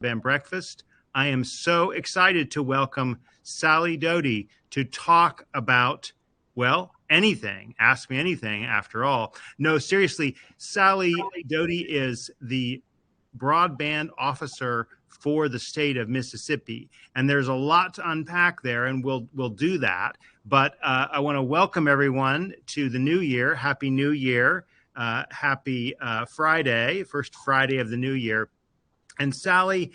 Broadband Breakfast. I am so excited to welcome Sally Doty to talk about, well, anything. Ask me anything, after all. No, seriously, Sally Doty is the broadband officer for the state of Mississippi, and there's a lot to unpack there, and we'll do that. But I want to welcome everyone to the new year. Happy New Year. Happy Friday, first Friday of the new year. And Sally,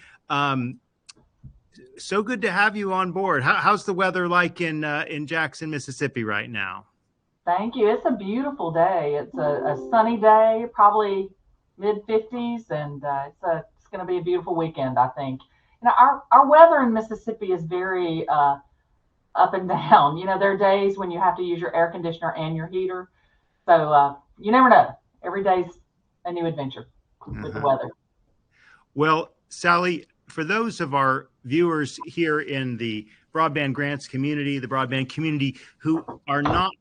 so good to have you on board. How's the weather like in Jackson, Mississippi right now? Thank you. It's a beautiful day. It's a sunny day, probably mid-50s, and it's going to be a beautiful weekend, I think. Our weather in Mississippi is very up and down. There are days when you have to use your air conditioner and your heater. So you never know. Every day's a new adventure with the weather. Well, Sally, for those of our viewers here in the broadband grants community, the broadband community who are not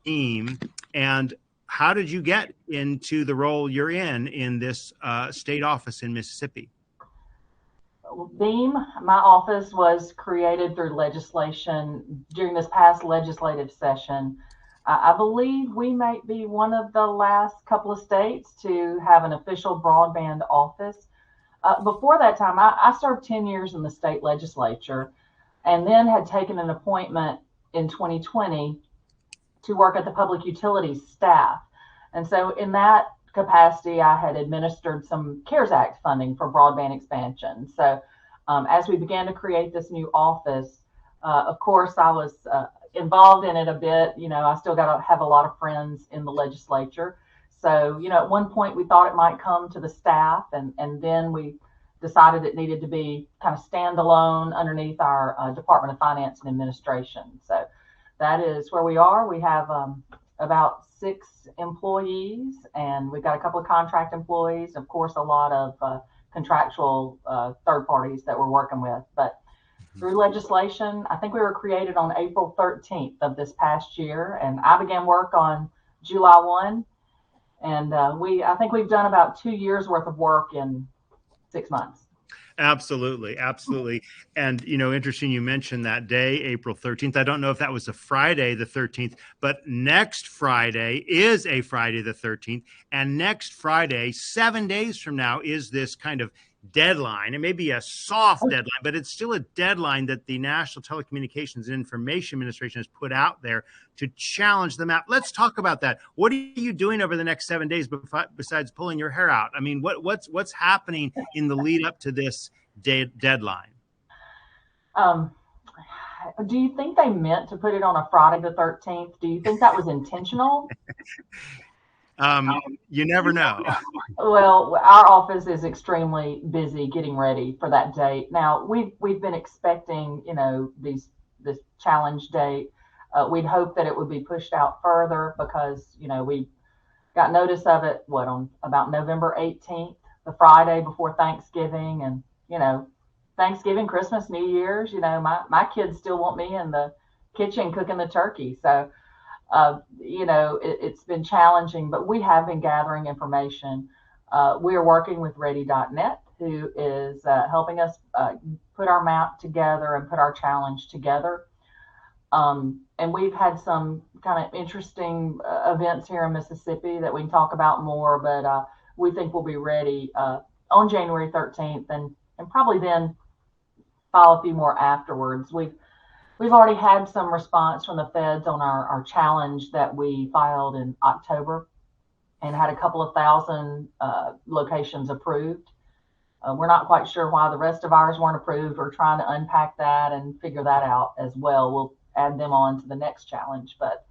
team, and how did you get into the role you're in this state office in Mississippi? BEAM, my office was created through legislation during this past legislative session. I believe we might be one of the last couple of states to have an official broadband office. Before that time, I served 10 years in the state legislature and then had taken an appointment in 2020 to work at the public utilities staff. And so in that capacity, I had administered some CARES Act funding for broadband expansion. So as we began to create this new office, of course, I was involved in it a bit. I still got to have a lot of friends in the legislature. So, at one point we thought it might come to the staff, and then we decided it needed to be kind of standalone underneath our Department of Finance and Administration. So that is where we are. We have about 6 employees, and we've got a couple of contract employees, of course, a lot of contractual third parties that we're working with. But through legislation, I think we were created on April 13th of this past year, and I began work on July 1. And I think we've done about 2 years worth of work in 6 months. Absolutely. And, interesting you mentioned that day, April 13th. I don't know if that was a Friday the 13th, but next Friday is a Friday the 13th. And next Friday, 7 days from now, is this kind of deadline. It may be a soft deadline, but it's still a deadline that the National Telecommunications and Information Administration has put out there to challenge the map. Let's talk about that. What are you doing over the next 7 days besides pulling your hair out? I mean, what's happening in the lead up to this deadline? Do you think they meant to put it on a Friday the 13th? Do you think that was intentional? You never know. Well, our office is extremely busy getting ready for that date. Now, we've been expecting, this challenge date. We'd hope that it would be pushed out further because, we got notice of it, on about November 18th, the Friday before Thanksgiving. And, Thanksgiving, Christmas, New Year's, my kids still want me in the kitchen cooking the turkey. So, it's been challenging, but we have been gathering information. We are working with Ready.net, who is helping us put our map together and put our challenge together. And we've had some kind of interesting events here in Mississippi that we can talk about more, but we think we'll be ready on January 13th and probably then file a few more afterwards. We've already had some response from the feds on our challenge that we filed in October and had a couple of thousand locations approved. We're not quite sure why the rest of ours weren't approved. We're trying to unpack that and figure that out as well. We'll add them on to the next challenge, but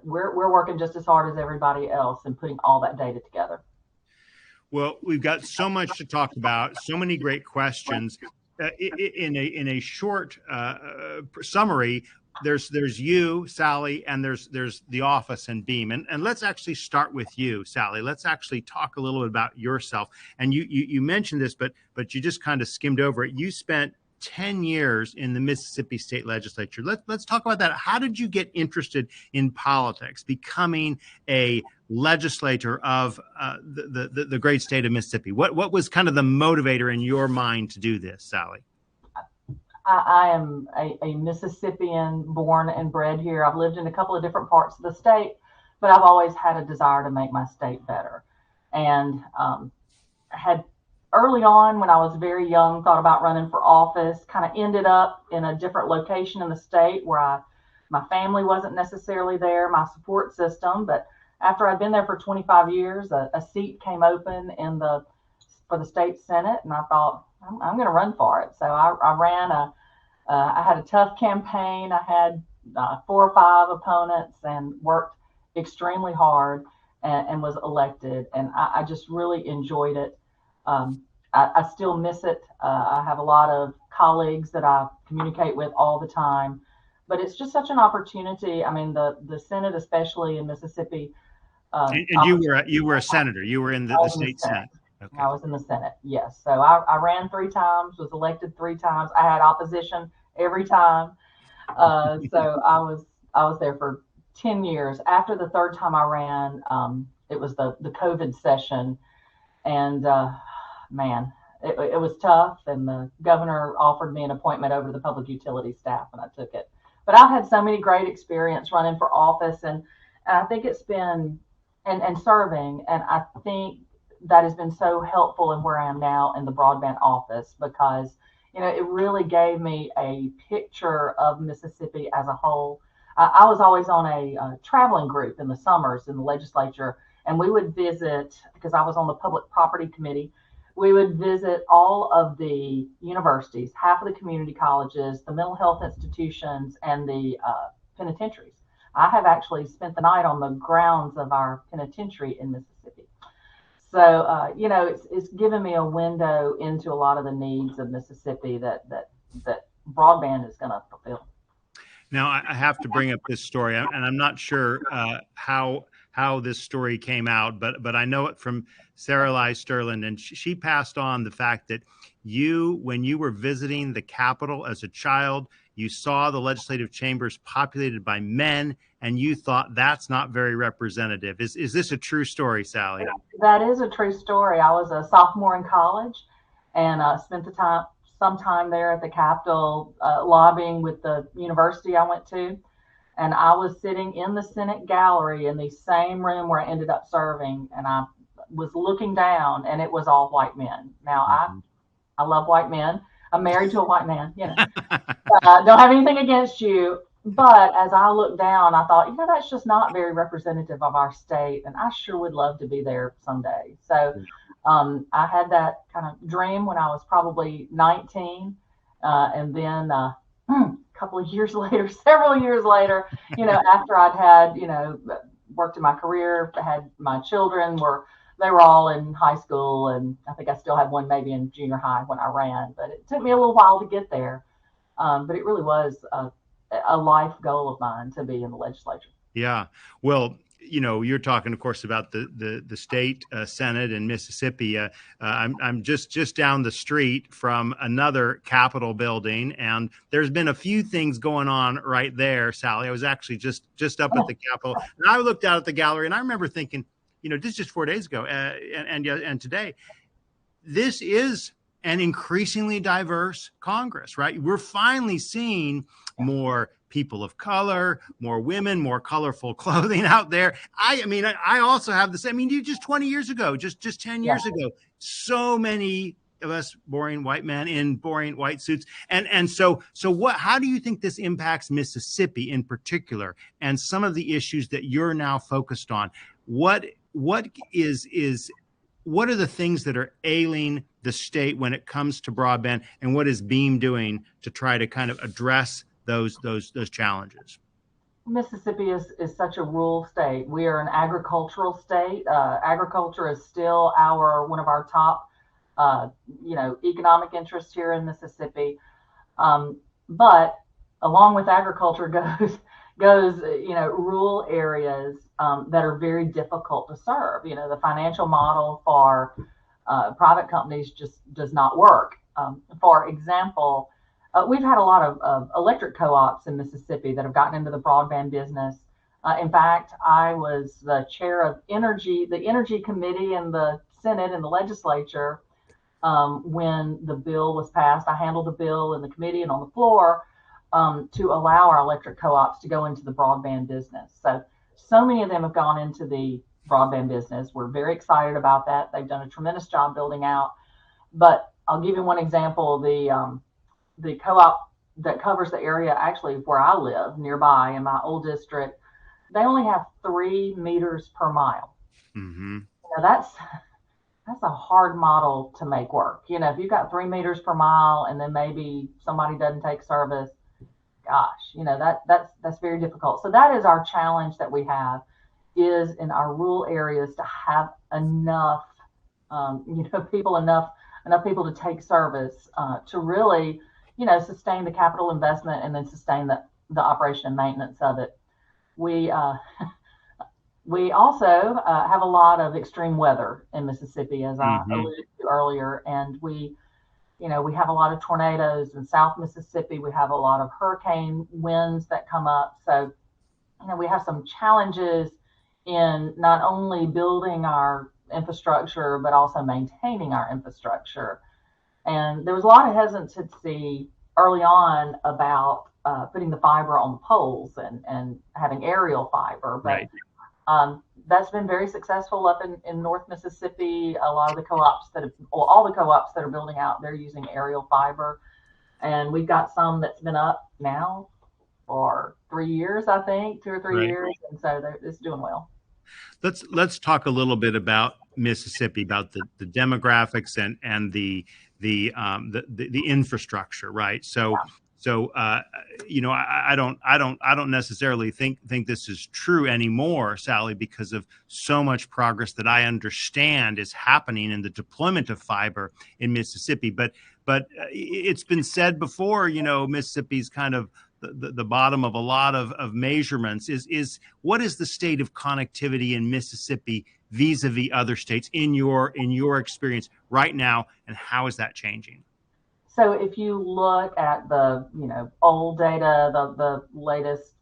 we're working just as hard as everybody else and putting all that data together. Well, we've got so much to talk about, so many great questions. In a short summary, there's you, Sally, and there's the office and BEAM. And let's actually start with you, Sally. Let's actually talk a little bit about yourself. And you mentioned this, but you just kind of skimmed over it. You spent 10 years in the Mississippi State Legislature. Let's talk about that. How did you get interested in politics, becoming a legislator of the great state of Mississippi? What was kind of the motivator in your mind to do this, Sally? I am a Mississippian, born and bred here. I've lived in a couple of different parts of the state, but I've always had a desire to make my state better. And had early on, when I was very young, thought about running for office, kind of ended up in a different location in the state where my family wasn't necessarily there, my support system. But after I'd been there for 25 years, a seat came open for the state Senate, and I thought, I'm going to run for it. So I ran I had a tough campaign. I had 4 or 5 opponents and worked extremely hard and was elected. And I just really enjoyed it. I still miss it. I have a lot of colleagues that I communicate with all the time, but it's just such an opportunity. I mean, the Senate, especially in Mississippi. And you were a senator. You were in the state Senate. Okay. I was in the Senate, yes. So I ran 3 times, was elected 3 times. I had opposition every time. So I was there for 10 years. After the 3rd time I ran, it was the COVID session. And man, it was tough. And the governor offered me an appointment over to the public utility staff, and I took it. But I've had so many great experience running for office, and I think it's been, and serving, and I think that has been so helpful in where I am now in the broadband office, because, it really gave me a picture of Mississippi as a whole. I was always on a traveling group in the summers in the legislature, and we would visit, because I was on the public property committee, we would visit all of the universities, half of the community colleges, the mental health institutions, and the penitentiaries. I have actually spent the night on the grounds of our penitentiary in Mississippi. So, it's given me a window into a lot of the needs of Mississippi that broadband is going to fulfill. Now, I have to bring up this story, and I'm not sure how this story came out, but I know it from Sally Sterling, and she passed on the fact that when you were visiting the Capitol as a child, you saw the legislative chambers populated by men, and you thought that's not very representative. Is this a true story, Sally? That is a true story. I was a sophomore in college and spent some time there at the Capitol lobbying with the university I went to. And I was sitting in the Senate gallery in the same room where I ended up serving. And I was looking down, and it was all white men. Now, I love white men. I'm married to a white man, don't have anything against you. But as I looked down, I thought, that's just not very representative of our state. And I sure would love to be there someday. So I had that kind of dream when I was probably 19. And then a couple of years later, several years later, after I'd had, worked in my career, had my children they were all in high school, and I think I still had one maybe in junior high when I ran, but it took me a little while to get there. But it really was a life goal of mine to be in the legislature. Yeah. Well, you're talking, of course, about the state Senate in Mississippi. I'm just down the street from another Capitol building, and there's been a few things going on right there, Sally. I was actually just up at the Capitol, and I looked out at the gallery, and I remember thinking, this is just 4 days ago, and today, this is an increasingly diverse Congress, right? We're finally seeing more people of color, more women, more colorful clothing out there. I also have the same. Just 20 years ago, just 10 years ago, so many of us boring white men in boring white suits. And so how do you think this impacts Mississippi in particular, and some of the issues that you're now focused on? What are the things that are ailing the state when it comes to broadband, and what is Beam doing to try to kind of address those challenges? Mississippi is such a rural state. We are an agricultural state. Agriculture is still one of our top, economic interests here in Mississippi. But along with agriculture goes rural areas that are very difficult to serve. The financial model for private companies just does not work. For example, we've had a lot of electric co-ops in Mississippi that have gotten into the broadband business. In fact, I was the chair of the energy committee in the Senate and the legislature when the bill was passed. I handled the bill in the committee and on the floor to allow our electric co-ops to go into the broadband business. So many of them have gone into the broadband business. We're very excited about that. They've done a tremendous job building out. But I'll give you one example. The co-op that covers the area actually where I live nearby in my old district, they only have 3 meters per mile. Mm-hmm. That's a hard model to make work. If you've got 3 meters per mile and then maybe somebody doesn't take service, gosh, that's very difficult. So that is our challenge that we have, is in our rural areas to have enough, enough people to take service to really, sustain the capital investment and then sustain the operation and maintenance of it. We also have a lot of extreme weather in Mississippi, as I alluded to earlier, and we have a lot of tornadoes in South Mississippi. We have a lot of hurricane winds that come up. So, we have some challenges in not only building our infrastructure, but also maintaining our infrastructure. And there was a lot of hesitancy early on about putting the fiber on the poles and having aerial fiber. But right. That's been very successful up in North Mississippi. A lot of the co-ops all the co-ops that are building out, they're using aerial fiber. And we've got some that's been up now for 3 years, I think, 2 or 3 years. And so it's doing well. Let's talk a little bit about Mississippi, about the demographics and the infrastructure, right? So I don't necessarily think this is true anymore, Sally, because of so much progress that I understand is happening in the deployment of fiber in Mississippi. But it's been said before, Mississippi's kind of the bottom of a lot of measurements. Is what is the state of connectivity in Mississippi vis-a-vis other states in your experience right now, and how is that changing? So if you look at the old data, the latest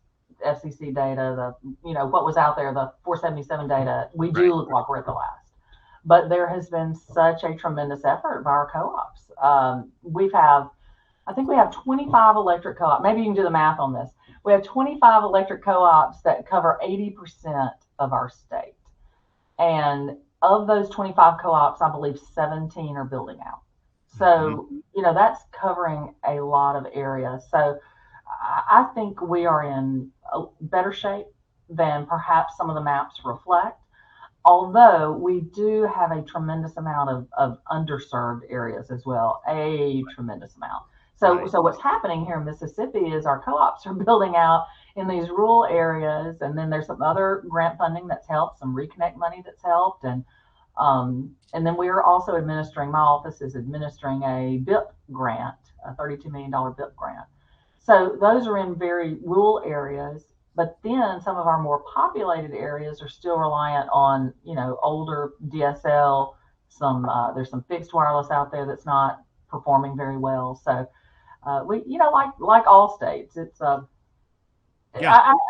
FCC data, what was out there, the 477 data, we do look like we're at the last. But there has been such a tremendous effort by our co-ops. I think we have 25 electric co-ops. Maybe you can do the math on this. We have 25 electric co-ops that cover 80% of our state. And of those 25 co-ops, I believe 17 are building out. So, that's covering a lot of areas. So I think we are in a better shape than perhaps some of the maps reflect, although we do have a tremendous amount of underserved areas as well, a tremendous amount. So what's happening here in Mississippi is our co-ops are building out in these rural areas, and then there's some other grant funding that's helped, some reconnect money that's helped, and then we are also my office is administering a BIP grant, a $32 million BIP grant. So those are in very rural areas, but then some of our more populated areas are still reliant on, older DSL. There's some fixed wireless out there that's not performing very well. So we, like all states, it's I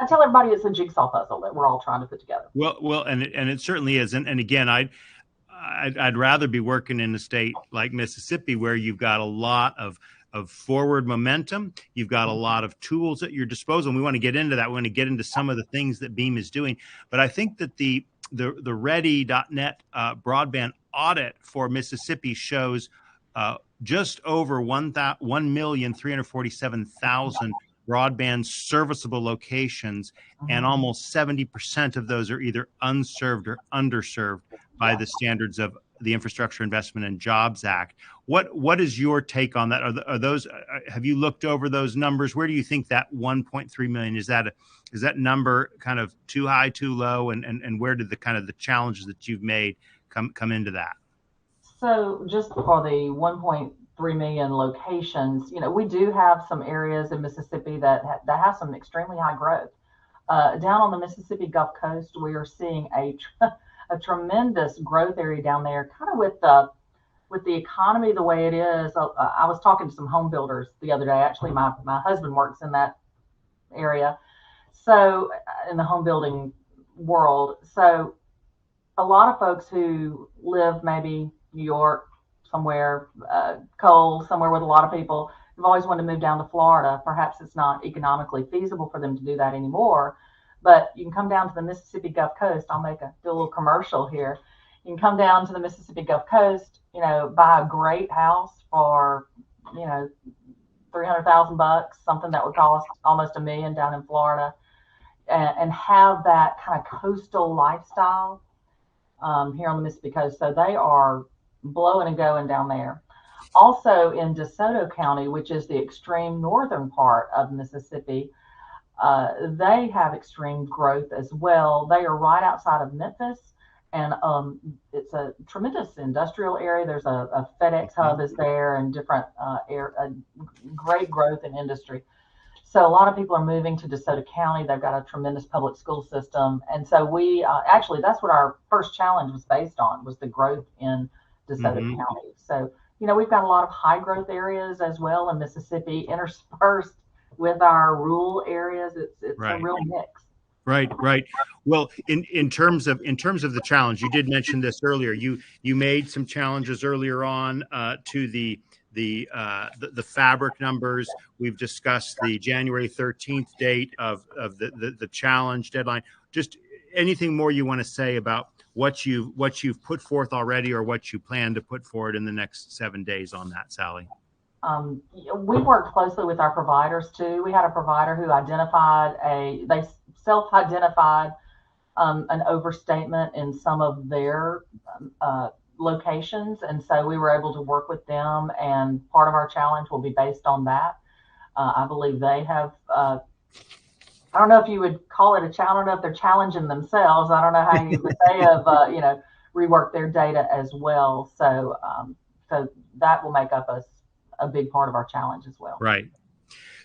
tell everybody it's a jigsaw puzzle that we're all trying to put together. Well, and it certainly is. And again, I'd rather be working in a state like Mississippi, where you've got a lot of forward momentum. You've got a lot of tools at your disposal. And we want to get into that. We want to get into some of the things that Beam is doing. But I think that the Ready.net broadband audit for Mississippi shows just over 1,347,000 broadband serviceable locations, and almost 70% of those are either unserved or underserved by the standards of the Infrastructure Investment and Jobs Act. What is your take on that? Are those? Have you looked over those numbers? Where do you think that 1.3 million is that number kind of too high, too low, and where did the challenges that you've made come into that? So just for the 1.3 million locations, we do have some areas in Mississippi that have some extremely high growth. Down on the Mississippi Gulf Coast, we are seeing a tremendous growth area down there, kind of with the with the economy the way it is, I was talking to some home builders the other day. Actually, my husband works in that area, so in the home building world. So a lot of folks who live maybe New York, somewhere cold, somewhere with a lot of people, have always wanted to move down to Florida. Perhaps it's not economically feasible for them to do that anymore, but you can come down to the Mississippi Gulf Coast. I'll do a little commercial here. You can come down to the Mississippi Gulf Coast, buy a great house for, $300,000, something that would cost almost $1 million down in Florida, and have that kind of coastal lifestyle here on the Mississippi coast. So they are blowing and going down there. Also in DeSoto County, which is the extreme northern part of Mississippi, they have extreme growth as well. They are right outside of Memphis, and it's a tremendous industrial area. There's a FedEx hub is there, and different great growth in industry. So a lot of people are moving to DeSoto County. They've got a tremendous public school system. And so we actually, that's what our first challenge was based on, was the growth in DeSoto County. So, we've got a lot of high growth areas as well in Mississippi, interspersed with our rural areas. It's a real mix. Right. Well, in terms of the challenge, you did mention this earlier. You made some challenges earlier on to the fabric numbers. We've discussed the January 13th date of the challenge deadline. Just anything more you want to say about what you've put forth already, or what you plan to put forward in the next 7 days on that, Sally? We worked closely with our providers too. We had a provider who they self-identified an overstatement in some of their locations, and so we were able to work with them, and part of our challenge will be based on that. I believe they have I don't know if you would call it a challenge. I don't know if they're challenging themselves. I don't know how you would say have reworked their data as well. So so that will make up a big part of our challenge as well. Right.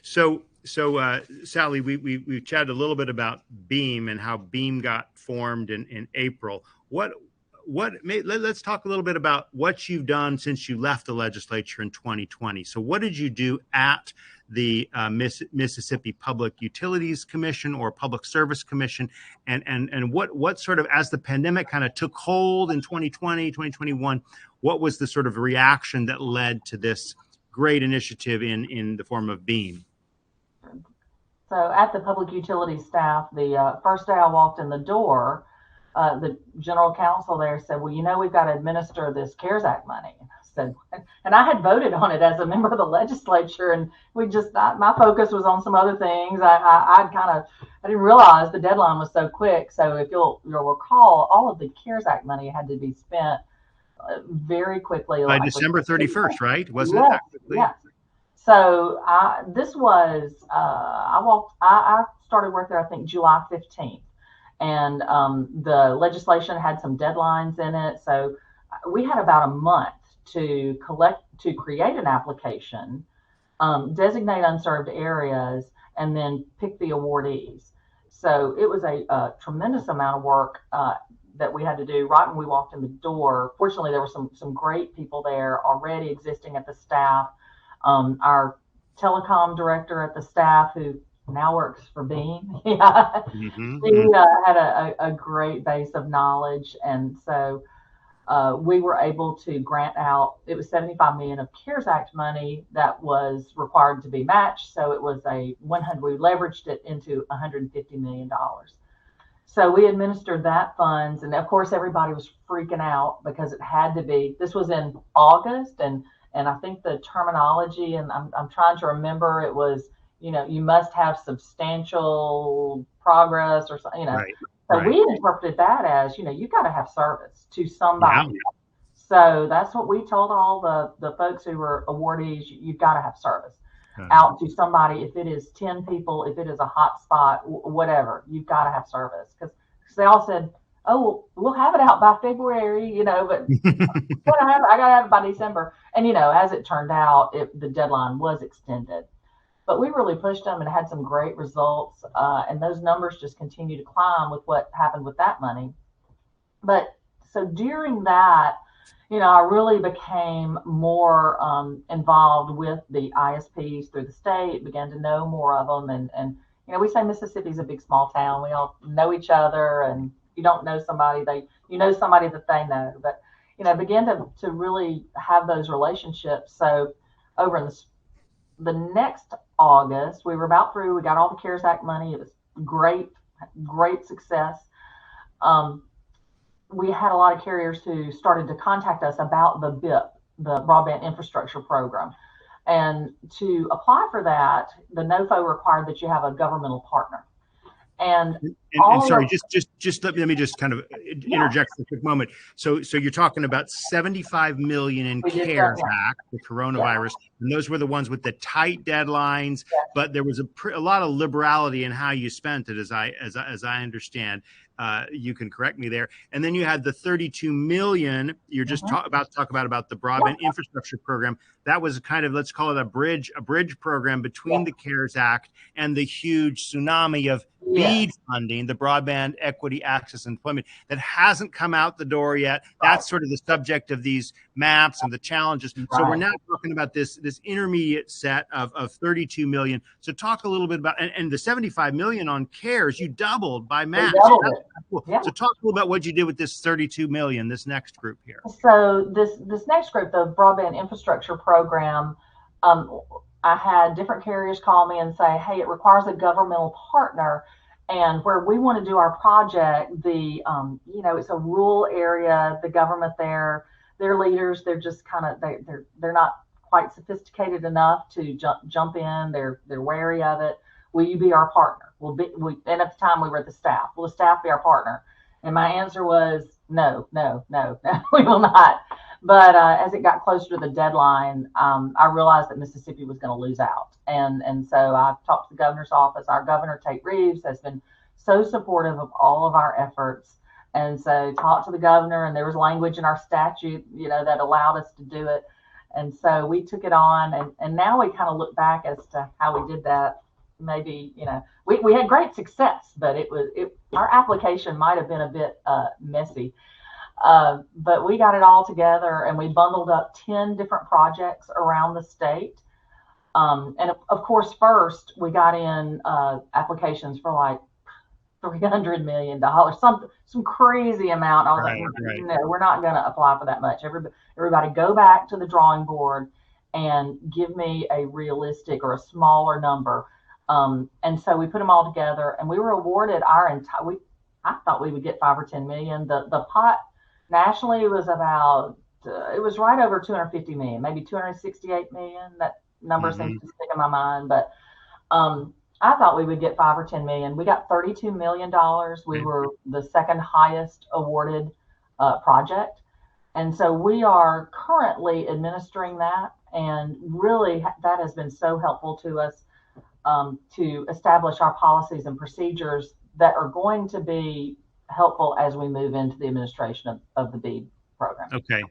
So Sally, we chatted a little bit about BEAM and how BEAM got formed in April. Let's talk a little bit about what you've done since you left the legislature in 2020. So what did you do at the Mississippi Public Utilities Commission or Public Service Commission, and what sort of, as the pandemic kind of took hold in 2020, 2021, what was the sort of reaction that led to this great initiative in the form of BEAM? So at the public utilities staff, the first day I walked in the door, the general counsel there said, well, we've got to administer this CARES Act money. And I had voted on it as a member of the legislature, and my focus was on some other things. I didn't realize the deadline was so quick. So if you'll recall, all of the CARES Act money had to be spent very quickly. By December 31st, right? Wasn't it? Actually? Yeah. So I started work there, I think, July 15th. And the legislation had some deadlines in it. So we had about a month to create an application, designate unserved areas, and then pick the awardees. So it was a tremendous amount of work that we had to do right when we walked in the door. Fortunately, there were some great people there already existing at the staff. Our telecom director at the staff, who now works for BEAM, he had a great base of knowledge, and so we were able to grant out. It was $75 million of CARES Act money that was required to be matched. So it was we leveraged it into $150 million. So we administered that funds, and of course everybody was freaking out because it had to be. This was in August, and I think the terminology, and I'm trying to remember, it was, you must have substantial progress or something, Right. So we interpreted that as, you've got to have service to somebody. Yeah. So that's what we told all the folks who were awardees. You've got to have service out to somebody. If it is 10 people, if it is a hot spot, whatever, you've got to have service. Because they all said, oh, we'll have it out by February, but I got to have it by December. And, as it turned out, the deadline was extended. But we really pushed them and had some great results. And those numbers just continue to climb with what happened with that money. But so during that, I really became more involved with the ISPs through the state, began to know more of them. And we say Mississippi's a big small town. We all know each other, and you don't know somebody, you know somebody that they know. But, began to really have those relationships. So over in the next August, we were about through, we got all the CARES Act money. It was great success. We had a lot of carriers who started to contact us about the BIP, the Broadband Infrastructure Program. And to apply for that, the NOFO required that you have a governmental partner. And sorry, just let me just kind of interject for a quick moment. So you're talking about 75 million in CARES Act, the coronavirus, and those were the ones with the tight deadlines, but there was a lot of liberality in how you spent it, as I understand. You can correct me there. And then you had the 32 million you're just about to talk about the Broadband Infrastructure Program. That was kind of, let's call it a bridge program between the CARES Act and the huge tsunami of BEAD funding, the Broadband Equity Access and Employment, that hasn't come out the door yet. That's sort of the subject of these maps and the challenges. So we're now talking about this intermediate set of 32 million. So talk a little bit about, and the 75 million on CARES, you doubled by match. Cool. So talk a little about what you did with this 32 million, this next group here. So this next group, the Broadband Infrastructure Program, I had different carriers call me and say, hey, it requires a governmental partner. And where we want to do our project, it's a rural area, the government there, their leaders, they're just kind of, they're not quite sophisticated enough to jump in. They're wary of it. Will you be our partner? And at the time we were at the staff. Will the staff be our partner? And my answer was no, we will not. But as it got closer to the deadline, I realized that Mississippi was going to lose out. And so I talked to the governor's office. Our Governor Tate Reeves has been so supportive of all of our efforts. And so talked to the governor, and there was language in our statute, that allowed us to do it. And so we took it on, and now we kind of look back as to how we did that. Maybe, we had great success, but our application might have been a bit messy. But we got it all together, and we bundled up 10 different projects around the state. And of course, first we got in applications for like $300 million, some crazy amount. I was like, no, we're not going to apply for that much. Everybody go back to the drawing board and give me a realistic or a smaller number. And so we put them all together, and we were awarded I thought we would get 5 or 10 million. The pot nationally was about, it was right over 250 million, maybe 268 million. That number seems to stick in my mind, but, I thought we would get 5 or 10 million. We got $32 million. We were the second highest awarded project. And so we are currently administering that. And really that has been so helpful to us to establish our policies and procedures that are going to be helpful as we move into the administration of the BEAD program. Okay.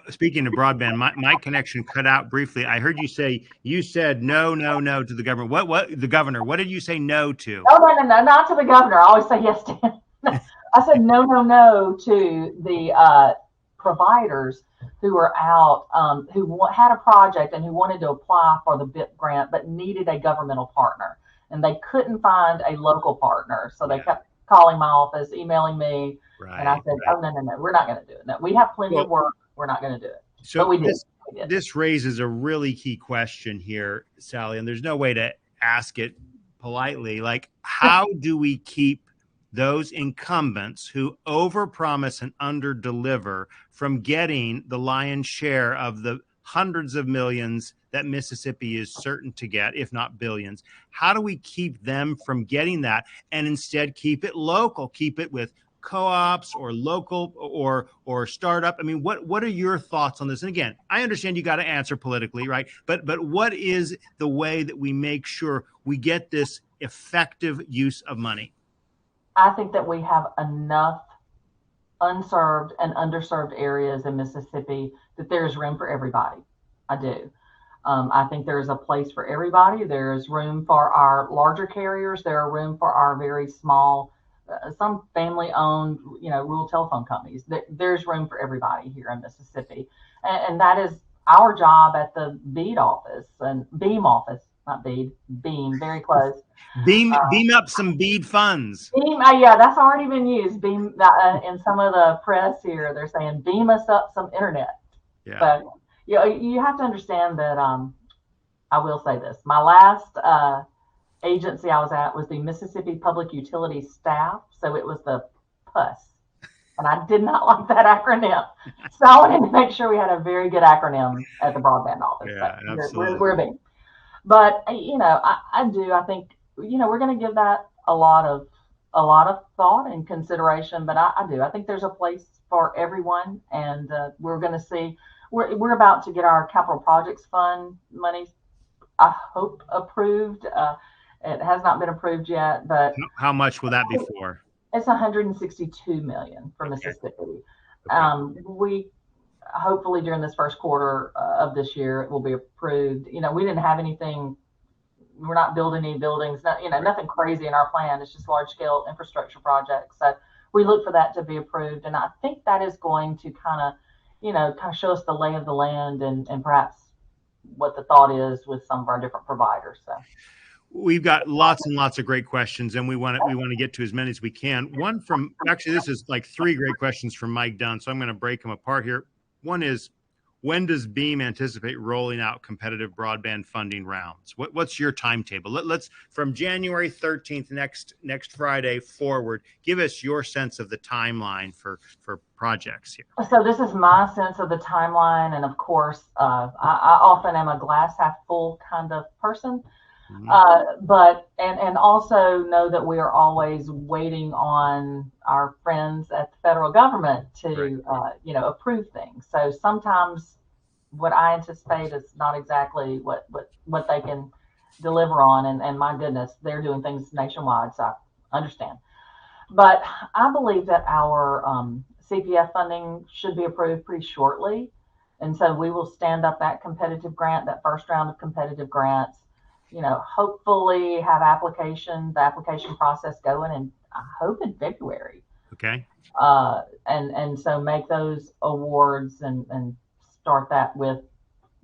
Speaking of broadband, my connection cut out briefly. I heard you said no to the government. What the governor? What did you say no to? No, not to the governor. I always say yes to him. I said no to the providers who were out, who had a project and who wanted to apply for the BIP grant, but needed a governmental partner, and they couldn't find a local partner, so they kept calling my office, emailing me. And I said, oh, no, we're not going to do it. No, we have plenty of work. We're not going to do it. So but we did. This raises a really key question here, Sally, and there's no way to ask it politely. Like, how do we keep those incumbents who overpromise and underdeliver from getting the lion's share of the hundreds of millions that Mississippi is certain to get, if not billions? How do we keep them from getting that and instead keep it local, keep it with co-ops or local or startup? I mean, what are your thoughts on this? And again, I understand you got to answer politically, right? But what is the way that we make sure we get this effective use of money? I think that we have enough unserved and underserved areas in Mississippi that there's room for everybody. I do. I think there's a place for everybody. There's room for our larger carriers. There's room for our very small some family-owned, rural telephone companies. There's room for everybody here in Mississippi, and that is our job at the BEAD office and Beam office, not BEAD, Beam, very close. Beam up some BEAD funds. Beam, yeah, that's already been used. Beam in some of the press here, they're saying beam us up some internet. Yeah. But you have to understand that. I will say this: my last agency I was at was the Mississippi Public Utilities Staff, so it was the PUS, and I did not like that acronym. So I wanted to make sure we had a very good acronym at the broadband office. Yeah, but absolutely. We're being. But I think we're going to give that a lot of thought and consideration. But I do. I think there's a place for everyone, and we're going to see. We're about to get our capital projects fund money, I hope, approved. It has not been approved yet, but how much will that be for? It's 162 million for Mississippi. Okay. We hopefully during this first quarter of this year it will be approved. We didn't have anything. We're not building any buildings. Nothing crazy in our plan. It's just large scale infrastructure projects. So we look for that to be approved, and I think that is going to kind of show us the lay of the land and perhaps what the thought is with some of our different providers. So we've got lots and lots of great questions, and we want to get to as many as we can. One from, actually, this is like 3 great questions from Mike Dunn, so I'm going to break them apart here. One is, when does Beam anticipate rolling out competitive broadband funding rounds? What's your timetable? Let's from January 13th, next Friday forward, give us your sense of the timeline for projects here. So this is my sense of the timeline, and of course, I often am a glass half full kind of person. But also know that we are always waiting on our friends at the federal government to approve things. So sometimes what I anticipate is not exactly what they can deliver on, and my goodness, they're doing things nationwide, so I understand. But I believe that our CPF funding should be approved pretty shortly, and so we will stand up that competitive grant, that first round of competitive grants. Hopefully have the application process going, and I hope in February. Okay. And so make those awards and start that with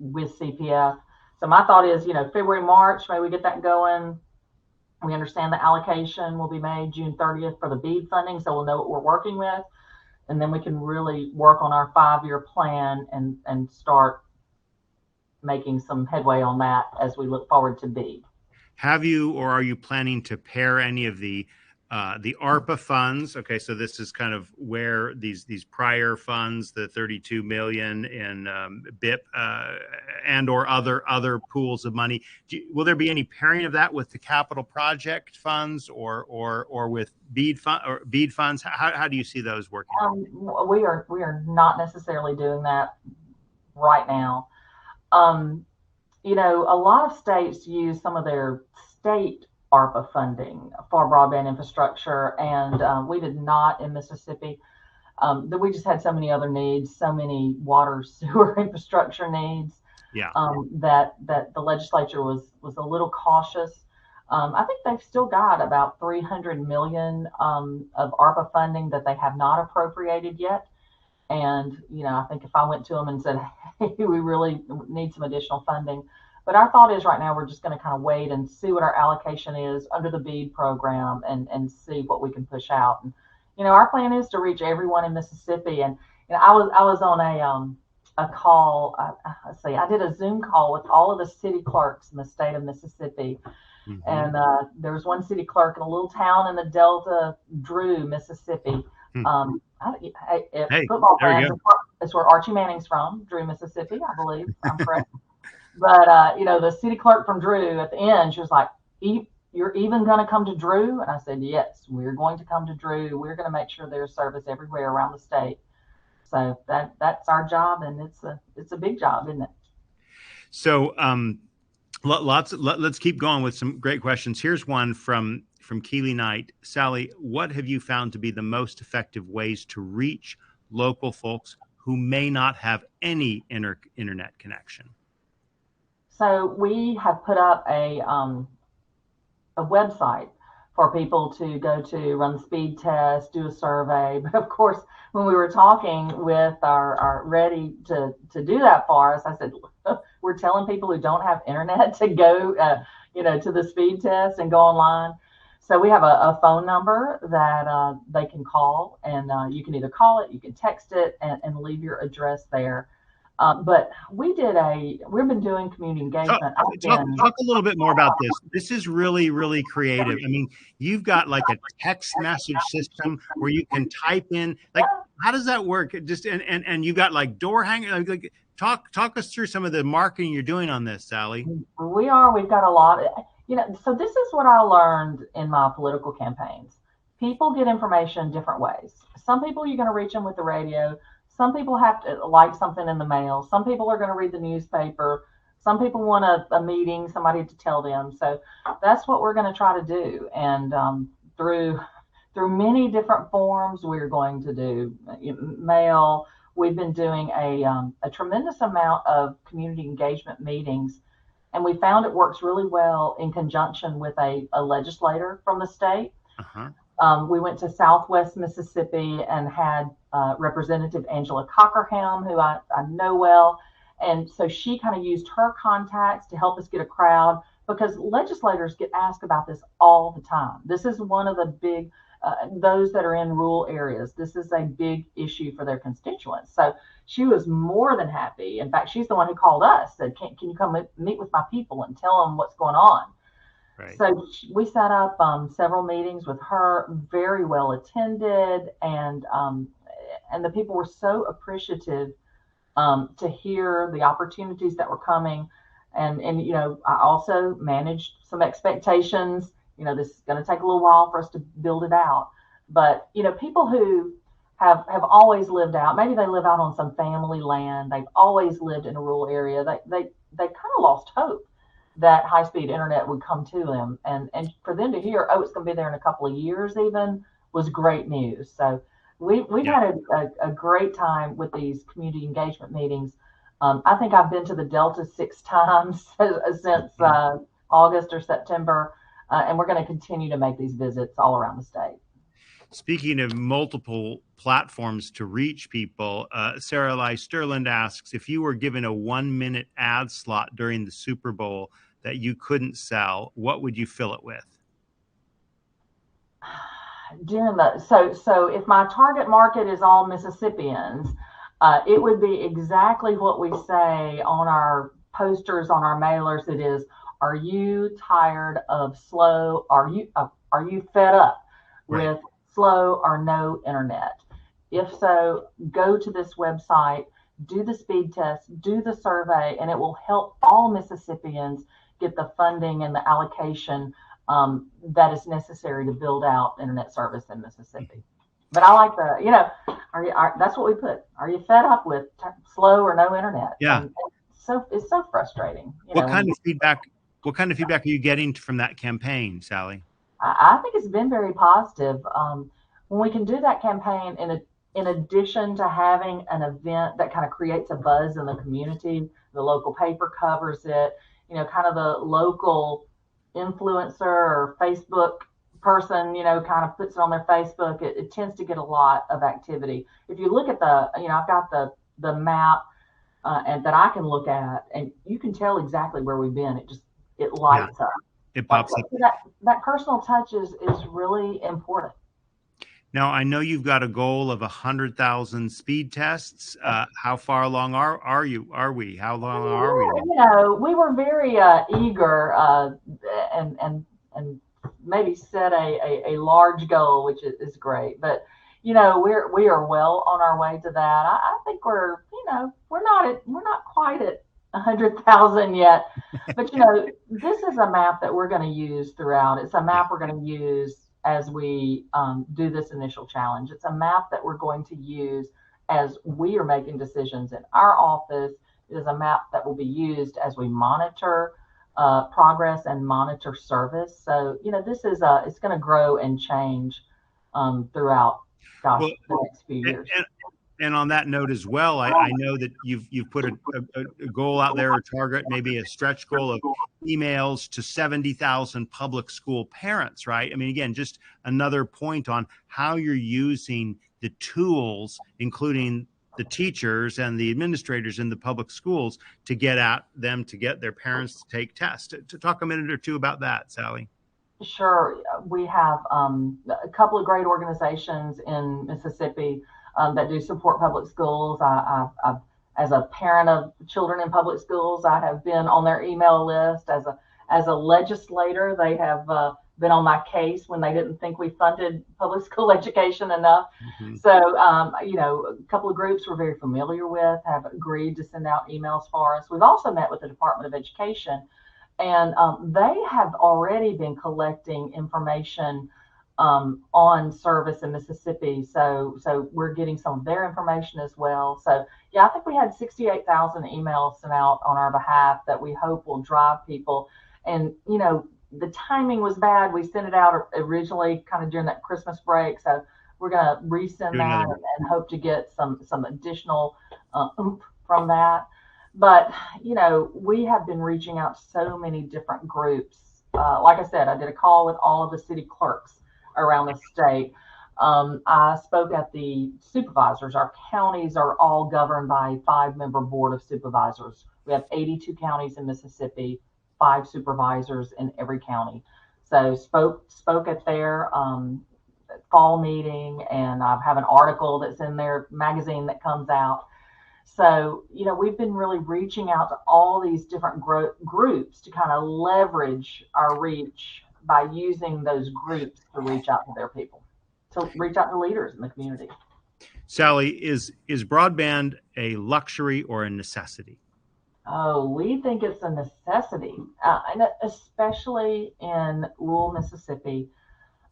CPF. So my thought is, February, March, maybe we get that going. We understand the allocation will be made June 30th for the BEAD funding, so we'll know what we're working with, and then we can really work on our 5-year plan and start making some headway on that as we look forward to BEAD. Have you, or are you planning to pair any of the ARPA funds? Okay, so this is kind of where these prior funds, the 32 million in BIP and or other pools of money. Will there be any pairing of that with the capital project funds or with BEAD funds? How do you see those working? We are not necessarily doing that right now. A lot of states use some of their state ARPA funding for broadband infrastructure, and we did not in Mississippi. We just had so many other needs, so many water, sewer infrastructure needs. Yeah. That the legislature was a little cautious. I think they've still got about 300 million of ARPA funding that they have not appropriated yet. And, I think if I went to them and said, hey, we really need some additional funding. But our thought is right now we're just going to kind of wait and see what our allocation is under the BEAD program and see what we can push out. And, our plan is to reach everyone in Mississippi. And I was on a call. I did a Zoom call with all of the city clerks in the state of Mississippi. Mm-hmm. And there was one city clerk in a little town in the Delta, Drew, Mississippi. Mm-hmm. Football fans, it's where Archie Manning's from, Drew, Mississippi, I believe. I'm correct. But the city clerk from Drew at the end, she was like, "You're even going to come to Drew?" And I said, "Yes, we're going to come to Drew. We're going to make sure there's service everywhere around the state." So that's our job, and it's a big job, isn't it? So let's keep going with some great questions. Here's one from Keely Knight. Sally, what have you found to be the most effective ways to reach local folks who may not have any internet connection? So we have put up a website for people to go to run the speed test, do a survey. But of course, when we were talking with our ready to do that for us, I said, we're telling people who don't have internet to go, to the speed test and go online. So we have a phone number that they can call, and you can either call it, you can text it, and leave your address there. But we've been doing community engagement. Talk a little bit more about this. This is really, really creative. I mean, you've got like a text message system where you can type in, like, how does that work? Just and you've got like door hangers. Like, talk us through some of the marketing you're doing on this, Sally. We've got a lot. So this is what I learned in my political campaigns. People get information different ways. Some people you're going to reach them with the radio. Some people have to like something in the mail. Some people are going to read the newspaper. Some people want a meeting, somebody to tell them. So that's what we're going to try to do. And through many different forms, we're going to do mail. We've been doing a tremendous amount of community engagement meetings, and we found it works really well in conjunction with a legislator from the state. Uh-huh. We went to Southwest Mississippi and had Representative Angela Cockerham, who I know well. And so she kind of used her contacts to help us get a crowd, because legislators get asked about this all the time. This is one of the big, those that are in rural areas, this is a big issue for their constituents. So she was more than happy. In fact, she's the one who called us, said, can you come meet with my people and tell them what's going on? Right. So we set up several meetings with her, very well attended, and the people were so appreciative to hear the opportunities that were coming, and I also managed some expectations. This is going to take a little while for us to build it out, but people who have always lived out, maybe they live out on some family land, they've always lived in a rural area, they kind of lost hope that high-speed internet would come to them, and for them to hear, it's going to be there in a couple of years even, was great news. So we've had a great time with these community engagement meetings. I think I've been to the Delta 6 times since August or September, and we're going to continue to make these visits all around the state. Speaking of multiple platforms to reach people, Sarah Lai Sterland asks, if you were given a 1-minute ad slot during the Super Bowl that you couldn't sell, what would you fill it with? So if my target market is all Mississippians, it would be exactly what we say on our posters, on our mailers. It is, are you tired of slow? Are you fed up with slow or no internet? If so, go to this website, do the speed test, do the survey, and it will help all Mississippians get the funding and the allocation that is necessary to build out internet service in Mississippi. But I like that's what we put. Are you fed up with slow or no internet? Yeah. And it's so frustrating. What kind of feedback are you getting from that campaign, Sally? I think it's been very positive. When we can do that campaign, in addition to having an event that kind of creates a buzz in the community, the local paper covers it, kind of the local influencer or Facebook person, kind of puts it on their Facebook, it tends to get a lot of activity. If you look at I've got the map and that I can look at, and you can tell exactly where we've been. It lights up. It pops up. That personal touch is really important. Now, I know you've got a goal of 100,000 speed tests. How far along are we? How long are we? We were very eager and maybe set a large goal, which is great. But we are well on our way to that. I think we're not quite at 100,000 yet. But this is a map that we're going to use throughout. It's a map we're going to use as we do this initial challenge. It's a map that we're going to use as we are making decisions in our office. It is a map that will be used as we monitor progress and monitor service. So, this is it's going to grow and change throughout the next few years. And on that note as well, I know that you've put a goal out there, a target, maybe a stretch goal of emails to 70,000 public school parents, right? I mean, again, just another point on how you're using the tools, including the teachers and the administrators in the public schools, to get at them, to get their parents to take tests. To talk a minute or two about that, Sally. Sure. We have a couple of great organizations in Mississippi that do support public schools. As a parent of children in public schools, I have been on their email list. As a legislator, they have been on my case when they didn't think we funded public school education enough. Mm-hmm. So, a couple of groups we're very familiar with have agreed to send out emails for us. We've also met with the Department of Education, and they have already been collecting information on service in Mississippi. So we're getting some of their information as well. So yeah, I think we had 68,000 emails sent out on our behalf that we hope will drive people. And, the timing was bad. We sent it out originally kind of during that Christmas break. So we're going to resend that and hope to get some additional oomph from that. But, we have been reaching out to so many different groups. Like I said, I did a call with all of the city clerks around the state. I spoke at the supervisors. Our counties are all governed by a 5-member board of supervisors. We have 82 counties in Mississippi, 5 supervisors in every county. So spoke at their fall meeting, and I have an article that's in their magazine that comes out. So, we've been really reaching out to all these different groups to kind of leverage our reach by using those groups to reach out to their people, to reach out to leaders in the community. Sally, is broadband a luxury or a necessity? Oh, we think it's a necessity, and especially in rural Mississippi.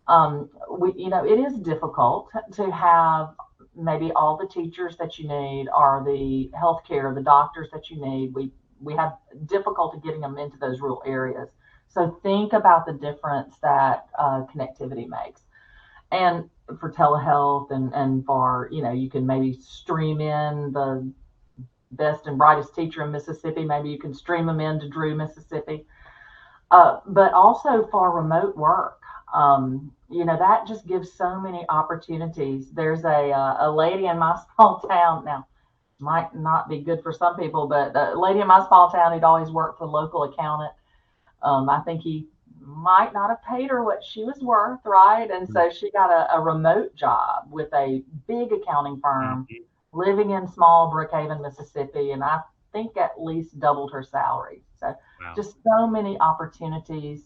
It is difficult to have maybe all the teachers that you need, or the healthcare, the doctors that you need. We have difficulty getting them into those rural areas. So think about the difference that connectivity makes. And for telehealth and for, you can maybe stream in the best and brightest teacher in Mississippi. Maybe you can stream them into Drew, Mississippi. But also for remote work. That just gives so many opportunities. There's a lady in my small town now, might not be good for some people, but a lady in my small town who'd always worked for the local accountant. I think he might not have paid her what she was worth, right? And so she got a remote job with a big accounting firm living in small Brookhaven, Mississippi, and I think at least doubled her salary. So just so many opportunities.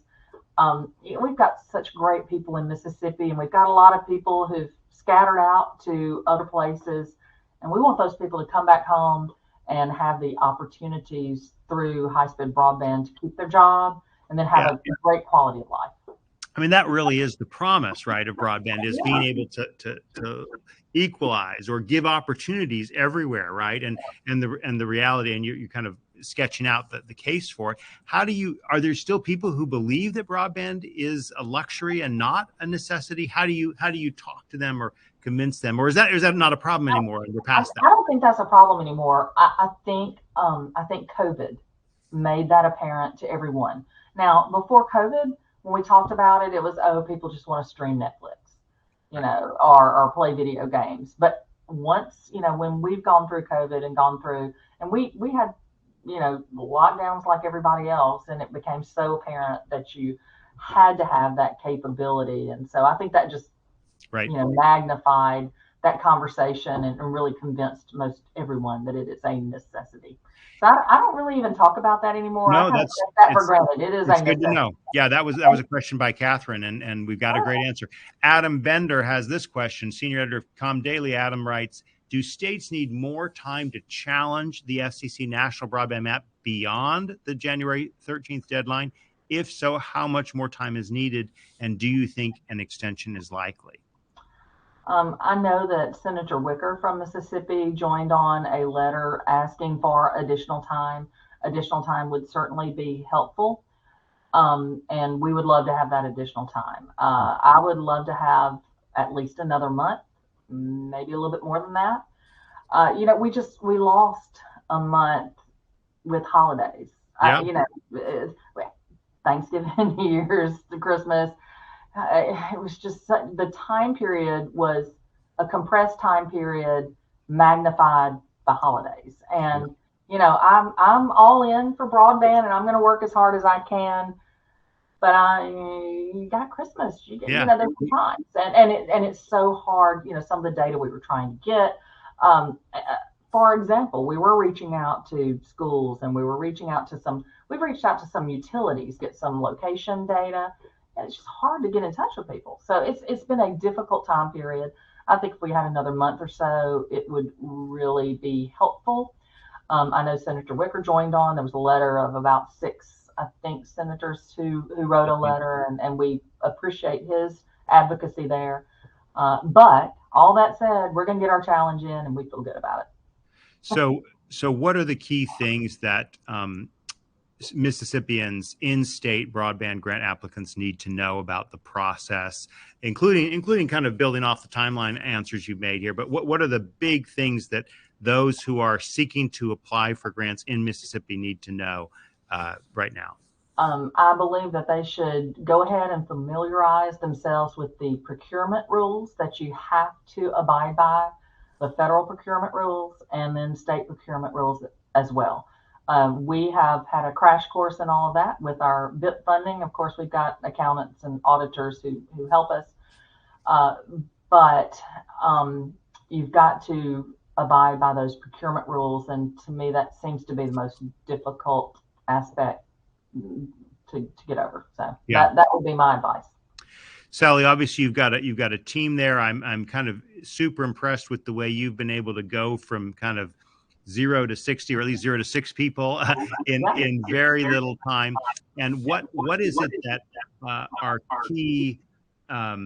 We've got such great people in Mississippi, and we've got a lot of people who've scattered out to other places, and we want those people to come back home and have the opportunities through high-speed broadband to keep their job and then have a great quality of life. I mean, that really is the promise, right, of broadband, is being able to equalize or give opportunities everywhere, right? And the reality, and you're kind of sketching out the case for it. Are there still people who believe that broadband is a luxury and not a necessity? How do you talk to them or convince them, or is that not a problem anymore? And we're past that. I don't think that's a problem anymore. I think COVID made that apparent to everyone. Now, before COVID, when we talked about it, it was, people just want to stream Netflix, or play video games. But once, when we've gone through COVID and we had, lockdowns like everybody else, and it became so apparent that you had to have that capability. And so I think that just, magnified that conversation and really convinced most everyone that it is a necessity. So I don't really even talk about that anymore. No, that's that for granted. It is good to know. Yeah, that was a question by Catherine, and we've got a great answer. Adam Bender has this question. Senior editor of Com Daily, Adam writes, do states need more time to challenge the FCC national broadband map beyond the January 13th deadline? If so, how much more time is needed? And do you think an extension is likely? I know that Senator Wicker from Mississippi joined on a letter asking for additional time. Additional time would certainly be helpful. And we would love to have that additional time. I would love to have at least another month, maybe a little bit more than that. We lost a month with holidays. Yeah. Thanksgiving, New Year's, Christmas. It was just the time period was a compressed time period magnified by holidays. And I'm all in for broadband, and I'm going to work as hard as I can. But you got Christmas, Yeah. there's times, and it's so hard. Some of the data we were trying to get. For example, we were reaching out to schools, and we've reached out to some utilities, get some location data. And it's just hard to get in touch with people. So it's been a difficult time period. I think if we had another month or so, it would really be helpful. I know Senator Wicker joined on. There was a letter of about 6, I think, senators who wrote a letter, and we appreciate his advocacy there. But all that said, we're going to get our challenge in, and we feel good about it. So what are the key things that Mississippians in-state broadband grant applicants need to know about the process, including kind of building off the timeline answers you've made here? But what are the big things that those who are seeking to apply for grants in Mississippi need to know right now? I believe that they should go ahead and familiarize themselves with the procurement rules that you have to abide by, the federal procurement rules, and then state procurement rules as well. We have had a crash course in all of that with our BIP funding. Of course, we've got accountants and auditors who help us. But you've got to abide by those procurement rules. And to me, that seems to be the most difficult aspect to get over. So that would be my advice. Sally, obviously you've got a team there. I'm kind of super impressed with the way you've been able to go from kind of 0 to 60, or at least 0 to 6 people in very little time. And what is it that are key? I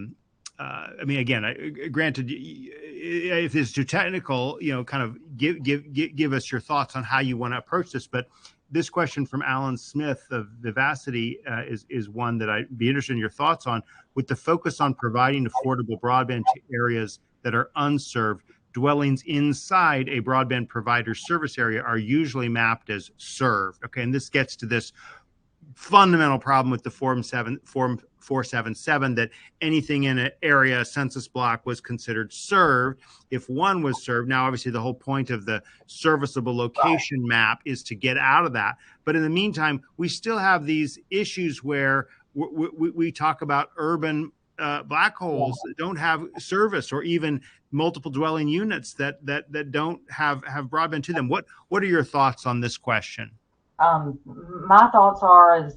mean, again, granted, if it's too technical, kind of give us your thoughts on how you want to approach this. But this question from Alan Smith of Vivacity is one that I'd be interested in your thoughts on. With the focus on providing affordable broadband to areas that are unserved, dwellings inside a broadband provider service area are usually mapped as served. Okay, and this gets to this fundamental problem with the Form 477, that anything in an area census block was considered served if one was served. Now, obviously, the whole point of the serviceable location map is to get out of that. But in the meantime, we still have these issues where we talk about urban black holes that don't have service, or even multiple dwelling units that don't have broadband to them. What are your thoughts on this question? My thoughts are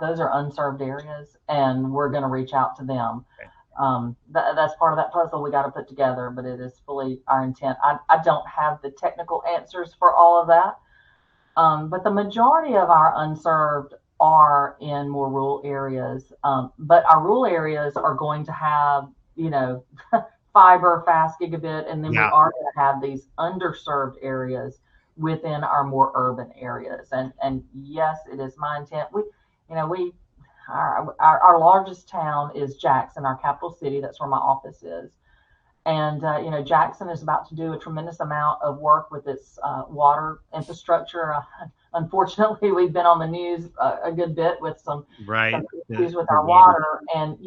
those are unserved areas, and we're going to reach out to them. Okay. That's part of that puzzle we got to put together, but it is fully our intent. I don't have the technical answers for all of that, but the majority of our unserved are in more rural areas. But our rural areas are going to have, fiber, fast gigabit, and then we are going to have these underserved areas within our more urban areas. And yes, it is my intent. Our largest town is Jackson, our capital city. That's where my office is. And, Jackson is about to do a tremendous amount of work with its water infrastructure. Unfortunately, we've been on the news a good bit with some issues with our water. And,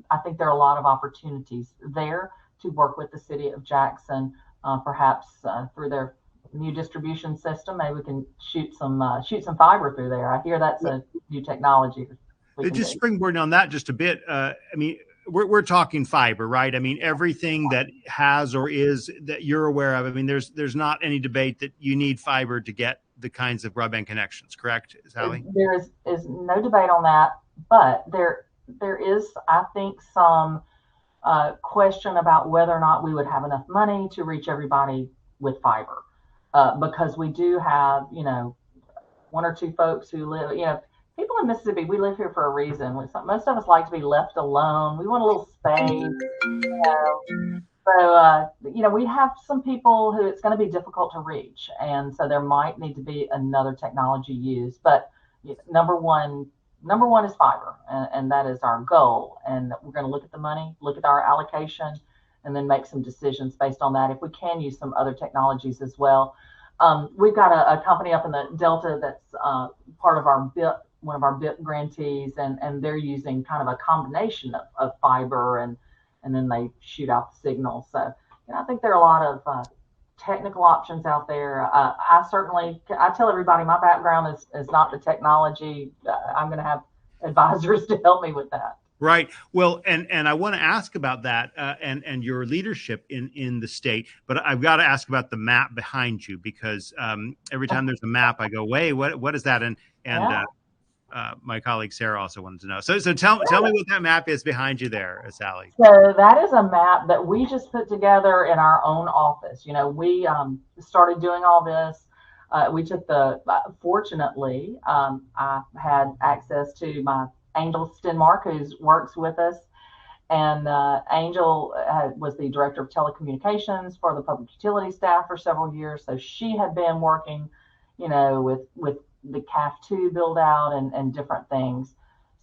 I think there are a lot of opportunities there to work with the city of Jackson, perhaps through their new distribution system. Maybe we can shoot some fiber through there. I hear that's a new technology. Just springboarding on that just a bit. I mean, we're talking fiber, right? I mean, everything that has or is that you're aware of. I mean, there's not any debate that you need fiber to get the kinds of broadband connections, correct, Sally? There is no debate on that, but there is, I think, some question about whether or not we would have enough money to reach everybody with fiber, because we do have, one or two folks who live, people in Mississippi, we live here for a reason. Most of us like to be left alone. We want a little space. So, we have some people who it's going to be difficult to reach. And so there might need to be another technology used. But number one is fiber. And that is our goal. And we're going to look at the money, look at our allocation, and then make some decisions based on that. If we can use some other technologies as well. We've got a company up in the Delta that's part of our BIP, one of our BIP grantees, and they're using kind of a combination of fiber and then they shoot out the signal. So I think there are a lot of technical options out there. I tell everybody my background is not the technology. I'm going to have advisors to help me with that. Right. Well, and I want to ask about that and your leadership in the state, but I've got to ask about the map behind you, because every time there's a map, I go, "Wait, what is that?" And my colleague Sarah also wanted to know. So tell me what that map is behind you there, Sally. So that is a map that we just put together in our own office. We started doing all this. We took fortunately, I had access to my Angel Stenmark, who works with us. And Angel was the director of telecommunications for the public utility staff for several years. So she had been working, with the CAF2 build out and different things.